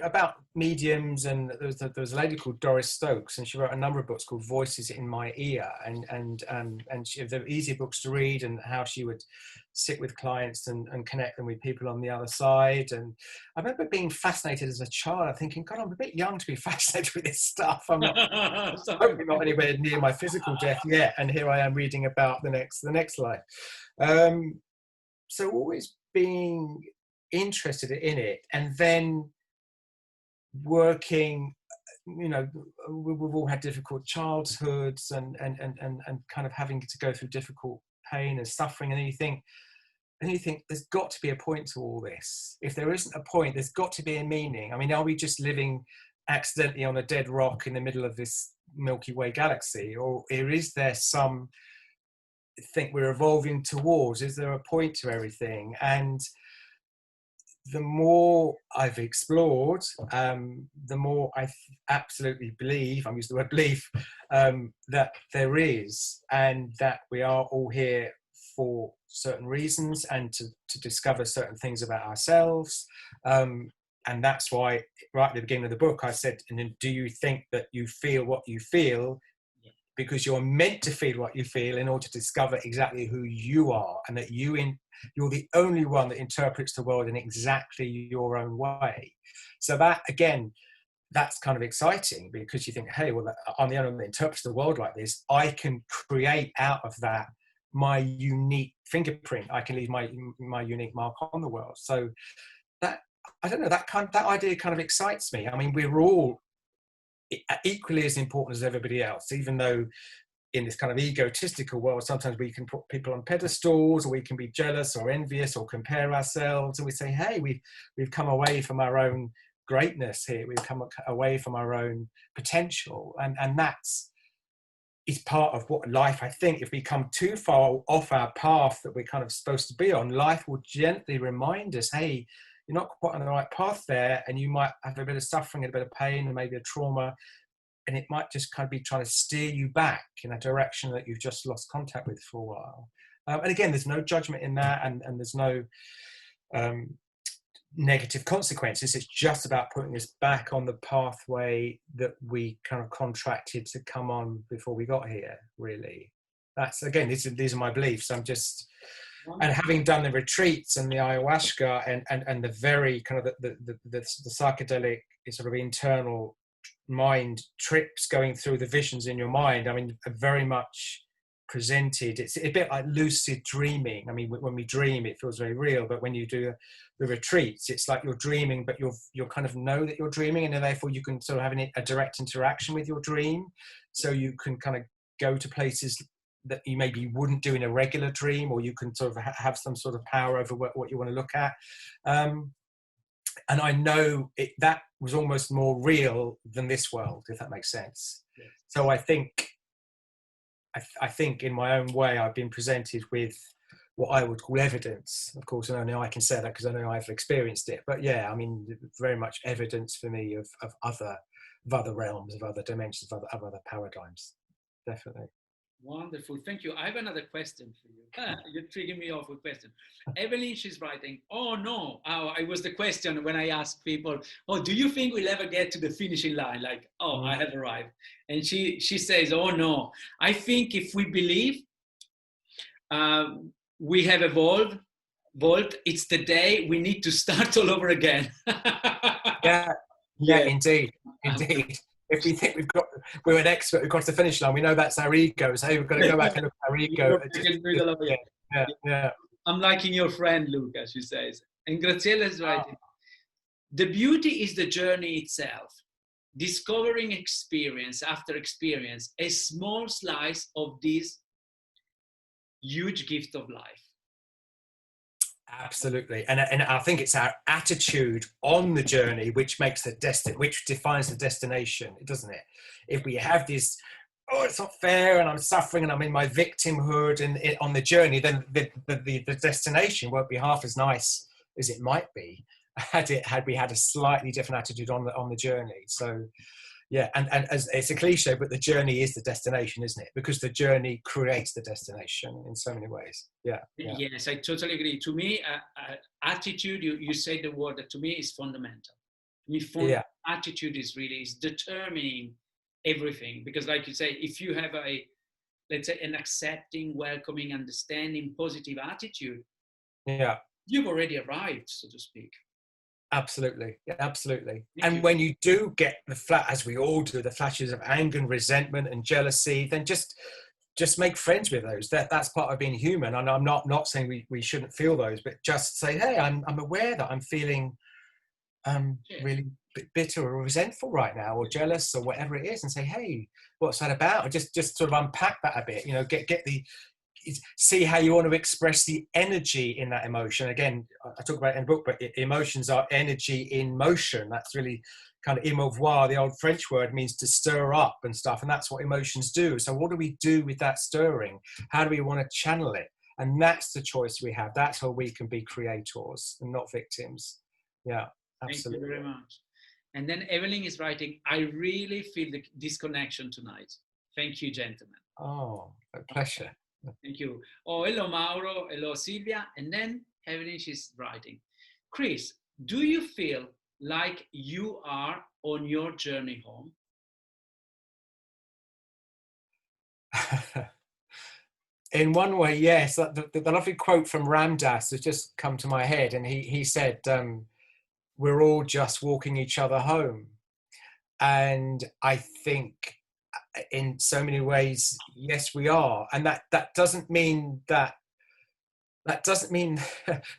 about mediums, and there was a lady called Doris Stokes, and she wrote a number of books called Voices in My Ear, and they were easy books to read, and how she would sit with clients and connect them with people on the other side. And I remember being fascinated as a child, thinking, God, I'm a bit young to be fascinated with this stuff. I'm not hopefully not anywhere near my physical death yet, and here I am reading about the next life. So always being interested in it, and then working, we've all had difficult childhoods, and kind of having to go through difficult pain and suffering, and then you think there's got to be a point to all this. If there isn't a point, there's got to be a meaning. I mean, are we just living accidentally on a dead rock in the middle of this Milky Way galaxy, or is there some thing we're evolving towards? Is there a point to everything? And the more I've explored, the more I absolutely believe, I'm using the word belief, that there is, and that we are all here for certain reasons, and to discover certain things about ourselves. And that's why right at the beginning of the book I said, and then, do you think that you feel what you feel? Because you're meant to feel what you feel in order to discover exactly who you are, and that you're the only one that interprets the world in exactly your own way. So that, again, that's kind of exciting, because you think, hey, well, I'm the only one that interprets the world like this. I can create out of that my unique fingerprint. I can leave my unique mark on the world. So that, I don't know, that idea kind of excites me. I mean, we're all equally as important as everybody else, even though in this kind of egotistical world, sometimes we can put people on pedestals, or we can be jealous or envious or compare ourselves, and we say, hey, we've come away from our own greatness here, we've come away from our own potential, and that's is part of what life, I think, if we come too far off our path that we're kind of supposed to be on, life will gently remind us, hey, you're not quite on the right path there, and you might have a bit of suffering and a bit of pain and maybe a trauma, and it might just kind of be trying to steer you back in a direction that you've just lost contact with for a while. And again, there's no judgment in that, and there's no negative consequences. It's just about putting us back on the pathway that we kind of contracted to come on before we got here, really. That's, again, these are my beliefs. I'm just... And having done the retreats and the ayahuasca and the very kind of the psychedelic sort of internal mind trips, going through the visions in your mind, I mean, are very much presented. It's a bit like lucid dreaming. I mean, when we dream, it feels very real, but when you do the retreats, it's like you're dreaming, but you're kind of know that you're dreaming, and therefore you can sort of have a direct interaction with your dream. So you can kind of go to places that you maybe wouldn't do in a regular dream, or you can sort of have some sort of power over what you want to look at. And I know that was almost more real than this world, if that makes sense. Yes. So I think in my own way, I've been presented with what I would call evidence. Of course, and I know I can say that because I know I've experienced it. But yeah, I mean, very much evidence for me of other realms, of other dimensions, of other paradigms. Definitely. Wonderful, thank you. I have another question for you. You're triggering me off with question. Evelyn, she's writing, oh no, it was the question when I asked people, oh, do you think we'll ever get to the finishing line? Like, oh, I have arrived. And she says, oh no, I think if we believe we have evolved, it's the day we need to start all over again. Yeah, indeed. If we think we're an expert, we've got to the finish line, we know that's our ego. So hey, we've got to go back and look at our ego. Yeah. I'm liking your friend, Luca, she says. And Graziella is writing, the beauty is the journey itself, discovering experience after experience, a small slice of this huge gift of life. Absolutely, and I think it's our attitude on the journey which makes which defines the destination, doesn't it? If we have this, oh, it's not fair, and I'm suffering, and I'm in my victimhood, and on the journey, then the destination won't be half as nice as it might be had we had a slightly different attitude on the journey. So. Yeah, and as it's a cliche, but the journey is the destination, isn't it? Because the journey creates the destination in so many ways. Yeah. Yes, I totally agree. To me, attitude, you say the word that to me is fundamental. To me, attitude is determining everything. Because like you say, if you have let's say an accepting, welcoming, understanding, positive attitude, you've already arrived, so to speak. Absolutely. And when you do get as we all do, the flashes of anger and resentment and jealousy, then just make friends with those. That's part of being human. And I'm not saying we shouldn't feel those, but just say, hey, I'm aware that I'm feeling really bitter or resentful right now, or jealous, or whatever it is, and say, hey, what's that about? And just sort of unpack that a bit. See how you want to express the energy in that emotion. Again, I talk about it in the book, but emotions are energy in motion. That's really kind of émouvoir, the old French word, means to stir up and stuff. And that's what emotions do. So what do we do with that stirring? How do we want to channel it? And that's the choice we have. That's how we can be creators and not victims. Yeah, absolutely. Thank you very much. And then Evelyn is writing, I really feel this connection tonight. Thank you, gentlemen. Oh, a pleasure. Thank you. Oh, hello, Mauro. Hello, Silvia. And then Evelyn, she's writing, Chris, do you feel like you are on your journey home? In one way, yes. The lovely quote from Ramdas has just come to my head. And he said, we're all just walking each other home. And I think in so many ways, yes, we are. And that doesn't mean that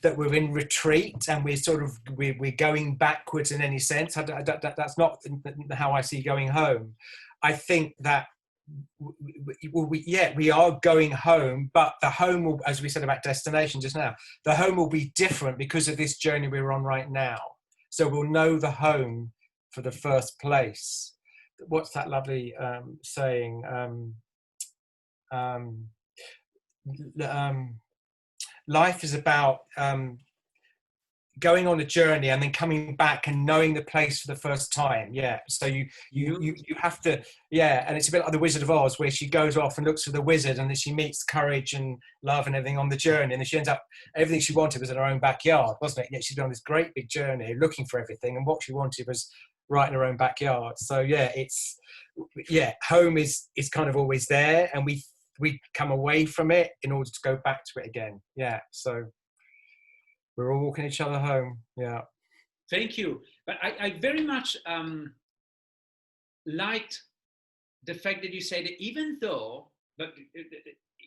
we're in retreat and we're going backwards in any sense. That's not how I see going home. I think that we are going home, but the home will, as we said about destination just now, the home will be different because of this journey we're on right now. So we'll know the home for the first place. What's that lovely saying? Life is about going on a journey and then coming back and knowing the place for the first time. Yeah. So you have to, and it's a bit like the Wizard of Oz, where she goes off and looks for the wizard, and then she meets courage and love and everything on the journey, and then she ends up, everything she wanted was in her own backyard, wasn't it? Yet she's been on this great big journey looking for everything, and what she wanted was right in her own backyard. So home is kind of always there, and we come away from it in order to go back to it again. Yeah. So we're all walking each other home. Yeah. Thank you. But I very much liked the fact that you said that even though, but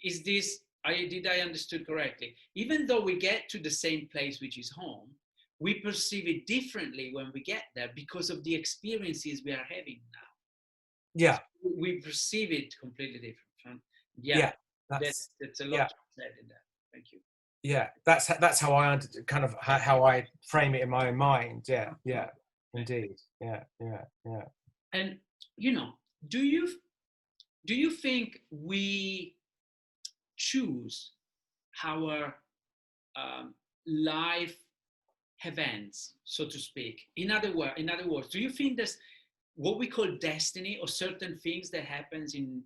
did I understood correctly? Even though we get to the same place, which is home, we perceive it differently when we get there because of the experiences we are having now. Yeah. We perceive it completely different. Yeah. That's a lot said in that. Thank you. Yeah, that's how I kind of how I frame it in my own mind. Yeah, yeah, indeed. Yeah, yeah, yeah. And do you think we choose our life events, so to speak? In other words, do you think there's what we call destiny, or certain things that happens in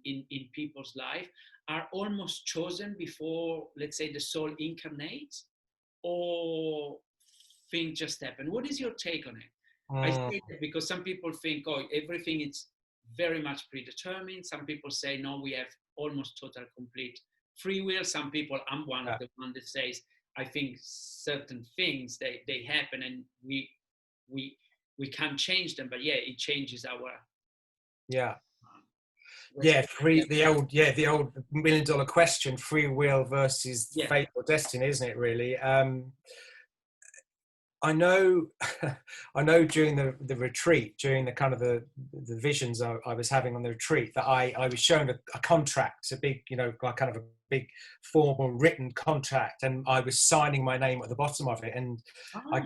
people's life are almost chosen before, let's say, the soul incarnates, or things just happen? What is your take on it? I say that because some people think, oh, everything is very much predetermined. Some people say, no, we have almost total complete free will. Some people, I'm one of the one that says, I think certain things they happen and we can't change them, but it changes our the old $1 million question, free will versus fate or destiny, isn't it, really? I know during the retreat, during the kind of the visions I was having on the retreat, that I was shown a contract, a big, like kind of a big formal written contract, and I was signing my name at the bottom of it. And I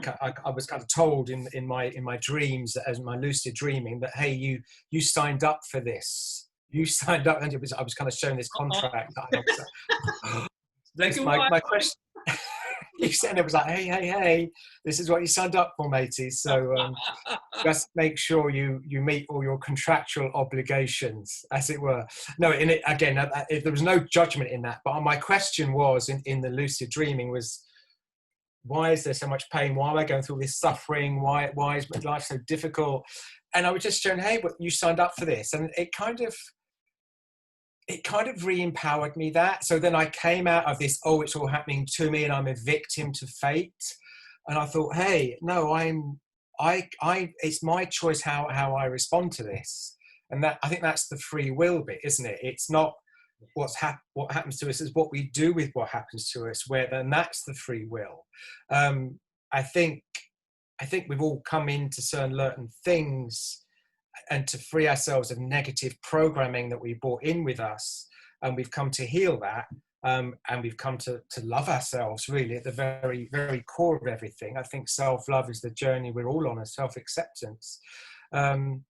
was kind of told in my dreams, as my lucid dreaming, that, hey, you signed up for this. You signed up, and I was kind of shown this contract. My question. You said, it was like, hey, this is what you signed up for, matey. So just make sure you meet all your contractual obligations, as it were. No, in it again, there was no judgment in that. But my question was in the lucid dreaming was, why is there so much pain? Why am I going through all this suffering? Why is my life so difficult? And I was just shown, hey, but you signed up for this, and it kind of re-empowered me that. So then I came out of this, it's all happening to me and I'm a victim to fate. And I thought, hey, no, it's my choice how I respond to this. And that, I think that's the free will bit, isn't it? It's not what happens to us, is what we do with what happens to us, then that's the free will. I think we've all come in to certain things and to free ourselves of negative programming that we brought in with us, and we've come to heal that, and we've come to love ourselves, really, at the very, very core of everything. I think self-love is the journey we're all on, a self-acceptance, and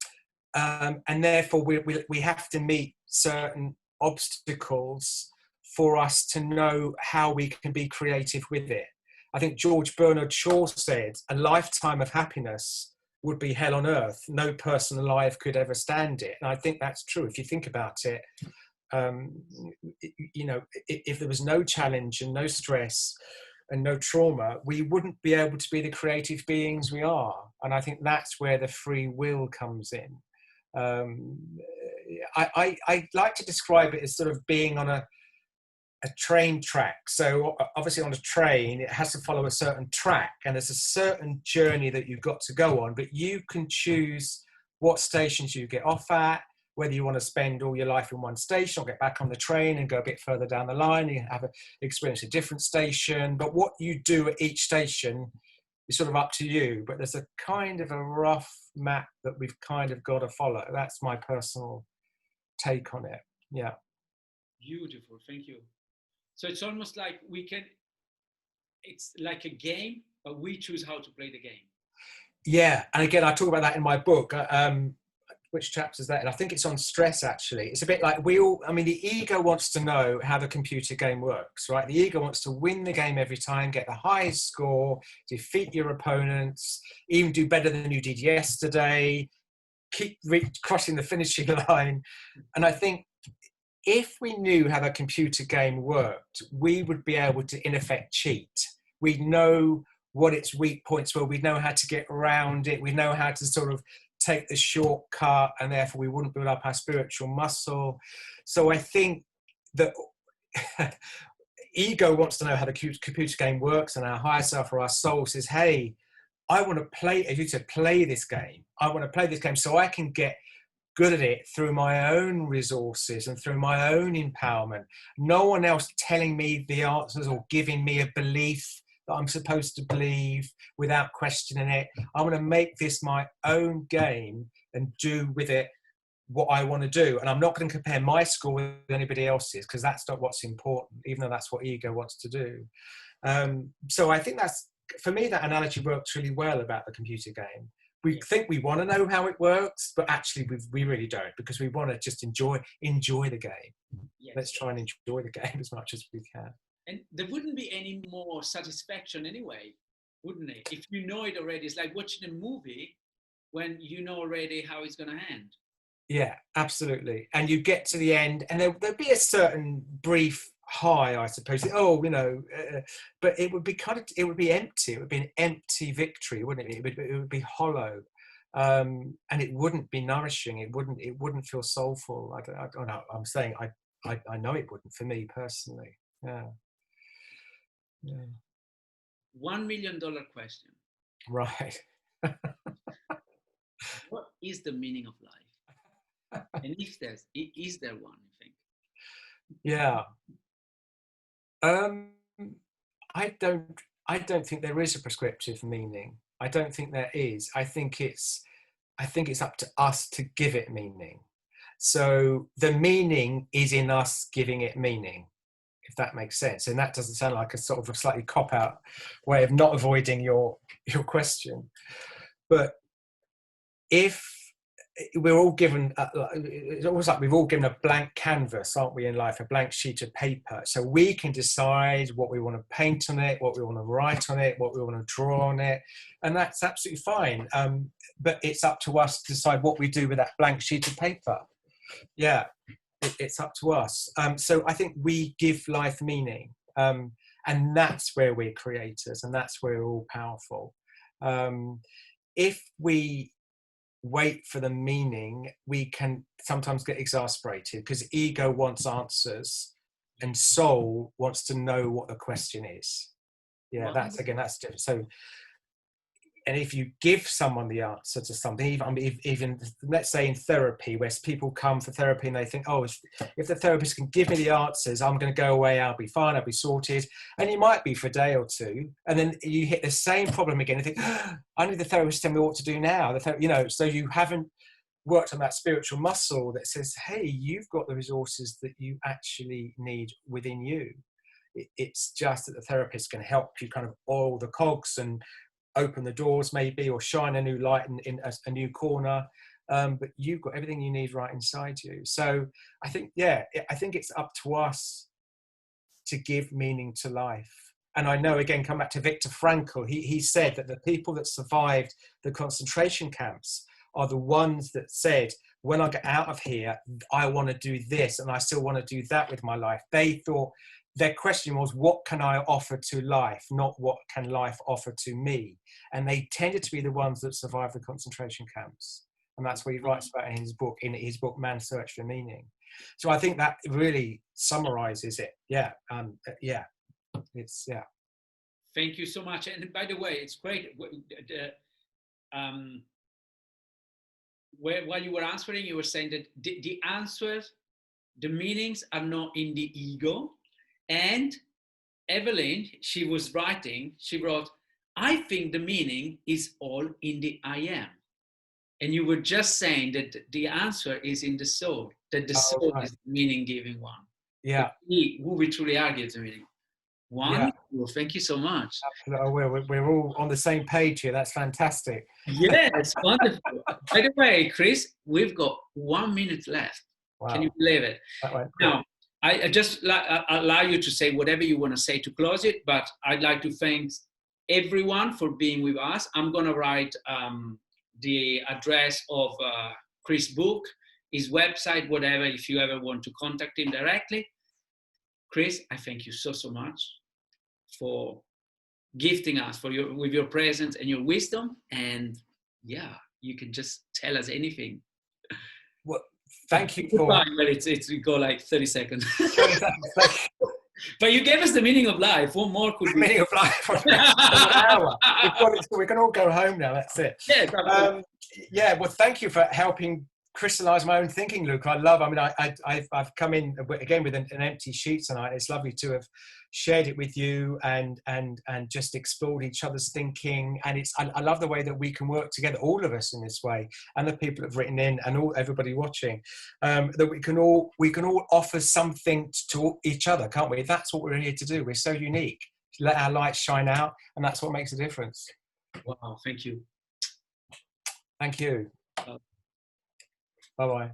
therefore we have to meet certain obstacles for us to know how we can be creative with it. I think George Bernard Shaw said, a lifetime of happiness would be hell on earth. No person alive could ever stand it. And I think that's true. If you think about it, if there was no challenge and no stress and no trauma, we wouldn't be able to be the creative beings we are. And I think that's where the free will comes in. I like to describe it as sort of being on a train track. So obviously on a train, it has to follow a certain track, and there's a certain journey that you've got to go on, but you can choose what stations you get off at, whether you want to spend all your life in one station or get back on the train and go a bit further down the line. You have experience a different station, but what you do at each station is sort of up to you. But there's a kind of a rough map that we've kind of got to follow. That's my personal take on it. Yeah. Beautiful. Thank you. So it's almost like it's like a game, but we choose how to play the game. Yeah. And again, I talk about that in my book. Which chapter is that? And I think it's on stress, actually. It's a bit like the ego wants to know how the computer game works, right? The ego wants to win the game every time, get the highest score, defeat your opponents, even do better than you did yesterday, keep crossing the finishing line. And I think, if we knew how the computer game worked, we would be able to, in effect, cheat. We'd know what its weak points were. We'd know how to get around it. We'd know how to sort of take the shortcut, and therefore we wouldn't build up our spiritual muscle. So I think that ego wants to know how the computer game works, and our higher self or our soul says, hey, I want to play, as you said, play this game. I want to play this game so I can get good at it through my own resources and through my own empowerment. No one else telling me the answers or giving me a belief that I'm supposed to believe without questioning it. I want to make this my own game and do with it what I want to do. And I'm not going to compare my score with anybody else's, because that's not what's important, even though that's what ego wants to do. So I think that's, for me, that analogy works really well about the computer game. We think we want to know how it works, but actually we really don't, because we want to just enjoy the game. Yes. Let's try and enjoy the game as much as we can. And there wouldn't be any more satisfaction anyway, wouldn't it? If you know it already, it's like watching a movie when you know already how it's going to end. Yeah, absolutely. And you get to the end, and there'll be a certain brief high, I suppose. Oh, but it would be empty. It would be an empty victory, wouldn't it? It would be hollow, and it wouldn't be nourishing. It wouldn't feel soulful. I don't know. I'm saying I know it wouldn't for me personally. Yeah. $1 million question. Right. What is the meaning of life? And is there one, you think? Yeah. I don't think there is a prescriptive meaning. I don't think there is. I think it's up to us to give it meaning. So the meaning is in us giving it meaning, if that makes sense. And that doesn't sound like a sort of a slightly cop-out way of not avoiding your question. But if we're all given, it's almost like we've all given a blank canvas, aren't we, in life, a blank sheet of paper. So we can decide what we want to paint on it, what we want to write on it, what we want to draw on it. And that's absolutely fine. But it's up to us to decide what we do with that blank sheet of paper. Yeah, it's up to us. So I think we give life meaning. And that's where we're creators, and that's where we're all powerful. If we wait for the meaning, we can sometimes get exasperated, because ego wants answers and soul wants to know what the question is. Yeah, that's different. So, and if you give someone the answer to something, even let's say in therapy, where people come for therapy and they think, oh, if the therapist can give me the answers, I'm going to go away, I'll be fine, I'll be sorted. And you might be for a day or two, and then you hit the same problem again and think, oh, I need the therapist to tell me what to do now. So you haven't worked on that spiritual muscle that says, hey, you've got the resources that you actually need within you. It's just that the therapist can help you kind of oil the cogs and open the doors maybe, or shine a new light in a new corner, but you've got everything you need right inside you. So I think it's up to us to give meaning to life. And I know, again, come back to Viktor Frankl, he said that the people that survived the concentration camps are the ones that said, when I get out of here, I want to do this, and I still want to do that with my life. They thought, their question was, what can I offer to life, not what can life offer to me? And they tended to be the ones that survived the concentration camps. And that's what he writes about in his book, Man's Search for Meaning. So I think that really summarizes it. Yeah. Thank you so much. And by the way, it's great. While you were answering, you were saying that the answers, the meanings are not in the ego. And Evelyn, she wrote, I think the meaning is all in the I am. And you were just saying that the answer is in the soul, that the soul is the meaning-giving one. Yeah. Who we truly are gives the meaning. Wonderful. Yeah. Thank you so much. We're all on the same page here. That's fantastic. Yes, wonderful. By the way, Chris, we've got 1 minute left. Wow. Can you believe it? Now, I just allow you to say whatever you want to say to close it, but I'd like to thank everyone for being with us. I'm going to write the address of Chris' book, his website, whatever, if you ever want to contact him directly. Chris, I thank you so much for gifting us with your presence and your wisdom. And yeah, you can just tell us anything. Well, thank you for... Well, we go like 30 seconds. But you gave us the meaning of life. What more could we... Meaning of life. An hour. We can all go home now. That's it. Yeah. Well, thank you for helping crystallize my own thinking, Luke. I've come in again with an empty sheet tonight. It's lovely to have shared it with you and just explored each other's thinking. And I love the way that we can work together, all of us in this way, and the people that have written in and everybody watching, that we can all offer something to each other, can't we? That's what we're here to do. We're so unique. Let our light shine out, and that's what makes a difference. Wow, thank you. Thank you. Bye-bye.